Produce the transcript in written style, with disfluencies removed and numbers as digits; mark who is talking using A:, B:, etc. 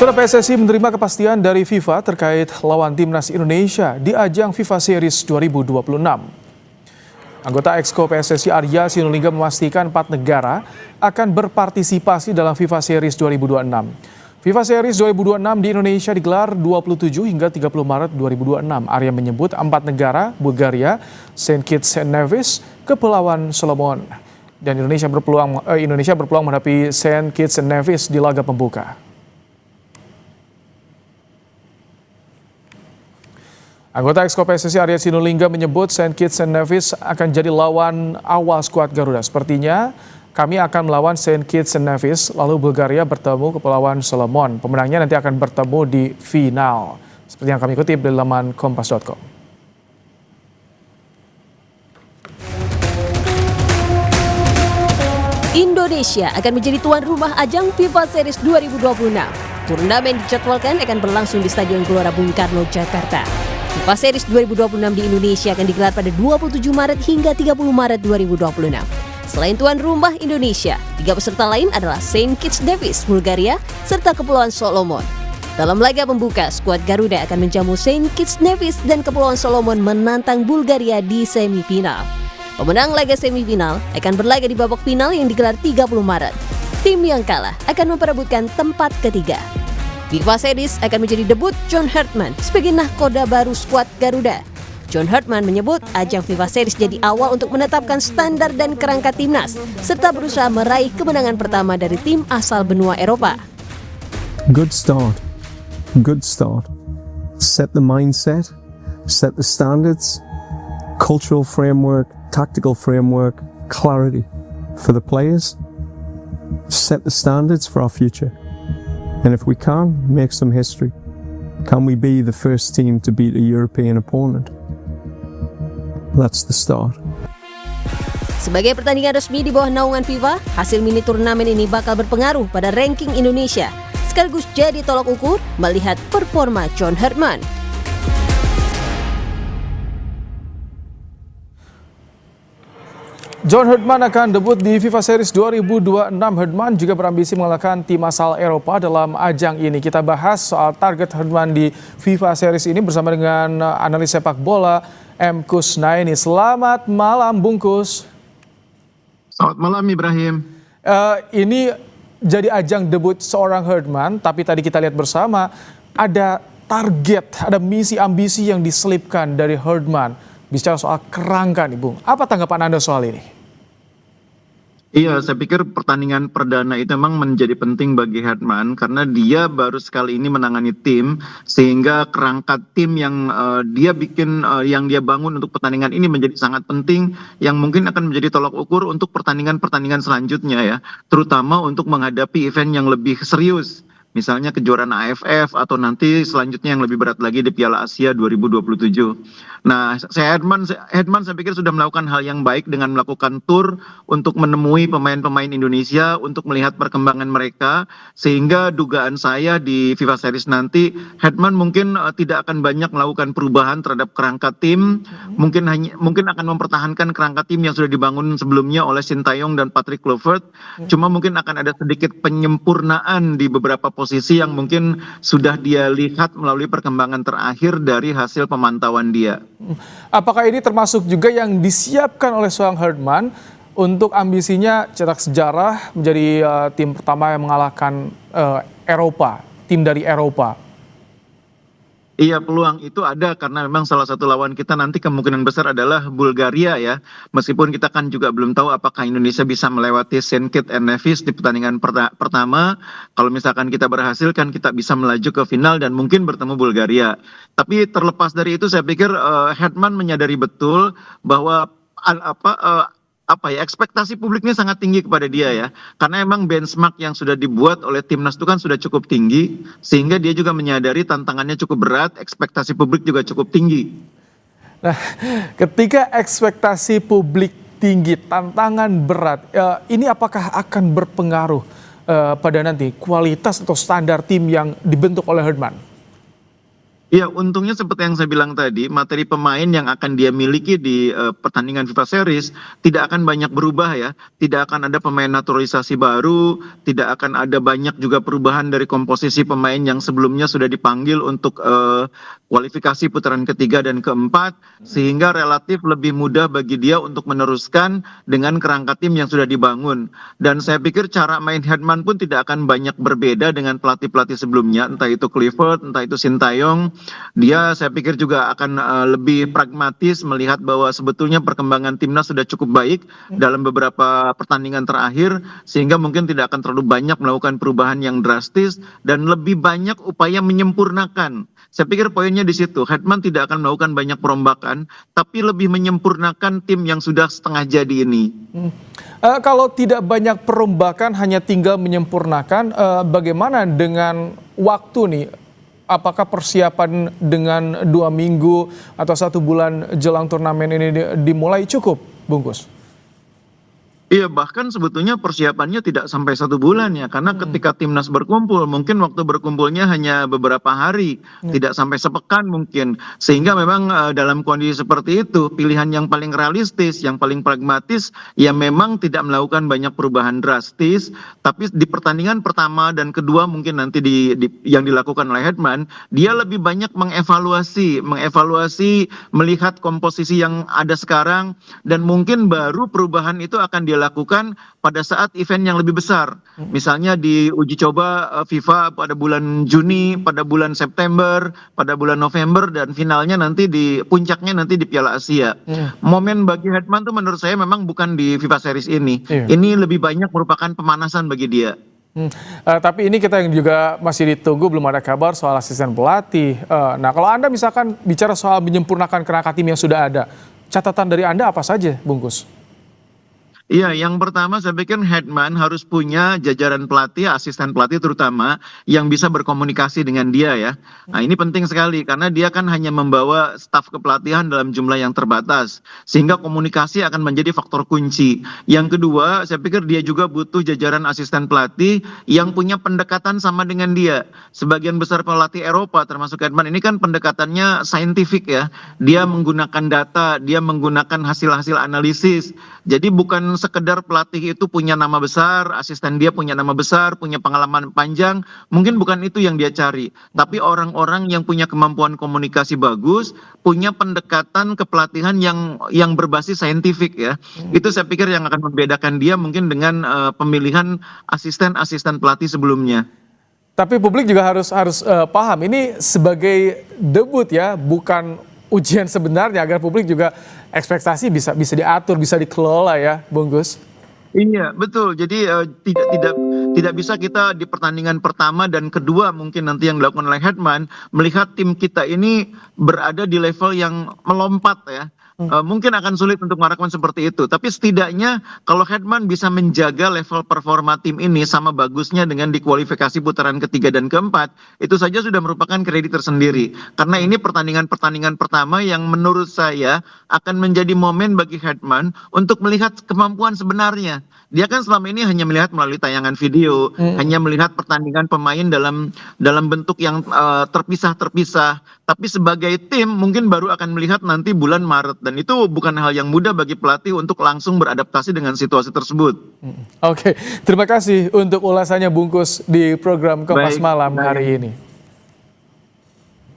A: Saudara, PSSI menerima kepastian dari FIFA terkait lawan timnas Indonesia di ajang FIFA Series 2026. Anggota Exco PSSI Arya Sinulinga memastikan 4 negara akan berpartisipasi dalam FIFA Series 2026. FIFA Series 2026 di Indonesia digelar 27 hingga 30 Maret 2026. Arya menyebut 4 negara, Bulgaria, Saint Kitts and Nevis, Kepulauan Solomon. Dan Indonesia berpeluang menghadapi Saint Kitts and Nevis di laga pembuka. Anggota Exco PSSI Arya Sinulinga menyebut Saint Kitts and Nevis akan jadi lawan awal skuad Garuda. Sepertinya kami akan melawan Saint Kitts and Nevis, lalu Bulgaria bertemu Kepulauan Solomon. Pemenangnya nanti akan bertemu di final. Seperti yang kami kutip dari laman kompas.com.
B: Indonesia akan menjadi tuan rumah ajang FIFA Series 2026. Turnamen dijadwalkan akan berlangsung di Stadion Gelora Bung Karno, Jakarta. FIFA Series 2026 di Indonesia akan digelar pada 27 Maret hingga 30 Maret 2026. Selain tuan rumah Indonesia, 3 peserta lain adalah Saint Kitts Nevis, Bulgaria, serta Kepulauan Solomon. Dalam laga pembuka, skuad Garuda akan menjamu Saint Kitts Nevis dan Kepulauan Solomon menantang Bulgaria di semifinal. Pemenang laga semifinal akan berlaga di babak final yang digelar 30 Maret. Tim yang kalah akan memperebutkan tempat ketiga. FIFA Series akan menjadi debut John Hartman sebagai nahkoda baru skuad Garuda. John Hartman menyebut ajang FIFA Series jadi awal untuk menetapkan standar dan kerangka timnas, serta berusaha meraih kemenangan pertama dari tim asal benua Eropa.
C: Good start. Set the mindset, set the standards, cultural framework, tactical framework, clarity for the players. Set the standards for our future. And if we can, make some history. Can we be the first team to beat a European opponent? That's the start.
B: Sebagai pertandingan resmi di bawah naungan FIFA, hasil mini turnamen ini bakal berpengaruh pada ranking Indonesia, sekaligus jadi tolak ukur melihat performa John Hartman.
A: John Hartman akan debut di FIFA Series 2026. Hartman juga berambisi mengalahkan tim asal Eropa dalam ajang ini. Kita bahas soal target Hartman di FIFA Series ini bersama dengan analis sepak bola M. Kusnaini. Selamat malam, Bungkus.
D: Selamat malam, Ibrahim.
A: Ini jadi ajang debut seorang Hartman, tapi tadi kita lihat bersama ada target, ada misi ambisi yang diselipkan dari Hartman. Bicara soal kerangka nih, Bung. Apa tanggapan Anda soal ini?
D: Iya, saya pikir pertandingan perdana itu memang menjadi penting bagi Hartman karena dia baru sekali ini menangani tim, sehingga kerangka tim yang dia bikin, yang dia bangun untuk pertandingan ini menjadi sangat penting, yang mungkin akan menjadi tolak ukur untuk pertandingan-pertandingan selanjutnya ya, terutama untuk menghadapi event yang lebih serius. Misalnya kejuaraan AFF atau nanti selanjutnya yang lebih berat lagi di Piala Asia 2027. Nah, Hartman saya pikir sudah melakukan hal yang baik dengan melakukan tour untuk menemui pemain-pemain Indonesia untuk melihat perkembangan mereka, sehingga dugaan saya di FIFA Series nanti Hartman mungkin tidak akan banyak melakukan perubahan terhadap kerangka tim, mungkin akan mempertahankan kerangka tim yang sudah dibangun sebelumnya oleh Sintayong dan Patrick Kluivert. Cuma mungkin akan ada sedikit penyempurnaan di beberapa posisi yang mungkin sudah dia lihat melalui perkembangan terakhir dari hasil pemantauan dia.
A: Apakah ini termasuk juga yang disiapkan oleh seorang Hartman untuk ambisinya cetak sejarah menjadi tim pertama yang mengalahkan Eropa, tim dari Eropa?
D: Iya, peluang itu ada karena memang salah satu lawan kita nanti kemungkinan besar adalah Bulgaria ya. Meskipun kita kan juga belum tahu apakah Indonesia bisa melewati Saint Kitts and Nevis di pertandingan pertama. Kalau misalkan kita berhasil kan kita bisa melaju ke final dan mungkin bertemu Bulgaria. Tapi terlepas dari itu saya pikir Hartman menyadari betul bahwa ekspektasi publiknya sangat tinggi kepada dia ya, karena emang benchmark yang sudah dibuat oleh timnas itu kan sudah cukup tinggi, sehingga dia juga menyadari tantangannya cukup berat, ekspektasi publik juga cukup tinggi.
A: Nah, ketika ekspektasi publik tinggi, tantangan berat, ini apakah akan berpengaruh pada nanti kualitas atau standar tim yang dibentuk oleh Hartman?
D: Iya, untungnya seperti yang saya bilang tadi, materi pemain yang akan dia miliki di pertandingan FIFA Series tidak akan banyak berubah ya. Tidak akan ada pemain naturalisasi baru, tidak akan ada banyak juga perubahan dari komposisi pemain yang sebelumnya sudah dipanggil untuk kualifikasi putaran ketiga dan keempat, sehingga relatif lebih mudah bagi dia untuk meneruskan dengan kerangka tim yang sudah dibangun. Dan saya pikir cara main Herman pun tidak akan banyak berbeda dengan pelatih-pelatih sebelumnya, entah itu Clifford, entah itu Sintayong. Dia saya pikir juga akan lebih pragmatis melihat bahwa sebetulnya perkembangan timnas sudah cukup baik dalam beberapa pertandingan terakhir, sehingga mungkin tidak akan terlalu banyak melakukan perubahan yang drastis dan lebih banyak upaya menyempurnakan. Saya pikir poinnya di situ. Hetman tidak akan melakukan banyak perombakan, tapi lebih menyempurnakan tim yang sudah setengah jadi ini.
A: Kalau tidak banyak perombakan, hanya tinggal menyempurnakan, bagaimana dengan waktu nih? Apakah persiapan dengan 2 minggu atau 1 bulan jelang turnamen ini dimulai cukup, Bungkus?
D: Iya, bahkan sebetulnya persiapannya tidak sampai 1 bulan ya, karena ketika timnas berkumpul, mungkin waktu berkumpulnya hanya beberapa hari, tidak sampai sepekan mungkin. Sehingga memang dalam kondisi seperti itu, pilihan yang paling realistis, yang paling pragmatis, ya memang tidak melakukan banyak perubahan drastis, tapi di pertandingan pertama dan kedua mungkin nanti yang dilakukan oleh Hetman, dia lebih banyak mengevaluasi, melihat komposisi yang ada sekarang, dan mungkin baru perubahan itu akan dia lakukan pada saat event yang lebih besar. Misalnya di uji coba FIFA pada bulan Juni, pada bulan September, pada bulan November, dan finalnya nanti di puncaknya nanti di Piala Asia. Momen bagi Hetman tuh menurut saya memang bukan di FIFA Series ini. Ini lebih banyak merupakan pemanasan bagi dia.
A: Tapi ini kita yang juga masih ditunggu, belum ada kabar soal asisten pelatih. Nah, kalau Anda misalkan bicara soal menyempurnakan kerangka tim yang sudah ada, catatan dari Anda apa saja, Bungkus?
D: Iya, yang pertama saya pikir Hetman harus punya jajaran pelatih, asisten pelatih terutama, yang bisa berkomunikasi dengan dia ya. Nah, ini penting sekali karena dia kan hanya membawa staf kepelatihan dalam jumlah yang terbatas, sehingga komunikasi akan menjadi faktor kunci. Yang kedua, saya pikir dia juga butuh jajaran asisten pelatih yang punya pendekatan sama dengan dia. Sebagian besar pelatih Eropa termasuk Hetman ini kan pendekatannya saintifik ya. Dia menggunakan data, dia menggunakan hasil-hasil analisis. Jadi bukan sekedar pelatih itu punya nama besar, asisten dia punya nama besar, punya pengalaman panjang, mungkin bukan itu yang dia cari. Tapi orang-orang yang punya kemampuan komunikasi bagus, punya pendekatan kepelatihan yang berbasis saintifik ya. Itu saya pikir yang akan membedakan dia mungkin dengan pemilihan asisten-asisten pelatih sebelumnya.
A: Tapi publik juga harus paham, ini sebagai debut ya, bukan ujian sebenarnya, agar publik juga ekspektasi bisa diatur, bisa dikelola ya, Bungkus.
D: Iya, betul. Jadi tidak bisa kita di pertandingan pertama dan kedua mungkin nanti yang dilakukan oleh Hetman melihat tim kita ini berada di level yang melompat ya. Mungkin akan sulit untuk melakukan seperti itu. Tapi setidaknya kalau Hetman bisa menjaga level performa tim ini sama bagusnya dengan di kualifikasi putaran ketiga dan keempat, itu saja sudah merupakan kredit tersendiri. Karena ini pertandingan-pertandingan pertama yang menurut saya akan menjadi momen bagi Hetman untuk melihat kemampuan sebenarnya. Dia kan selama ini hanya melihat melalui tayangan video, hanya melihat pertandingan pemain dalam bentuk yang terpisah-terpisah. Tapi sebagai tim mungkin baru akan melihat nanti bulan Maret. Dan itu bukan hal yang mudah bagi pelatih untuk langsung beradaptasi dengan situasi tersebut.
A: Oke, terima kasih untuk ulasannya Bungkus di program Kompas Malam hari ini.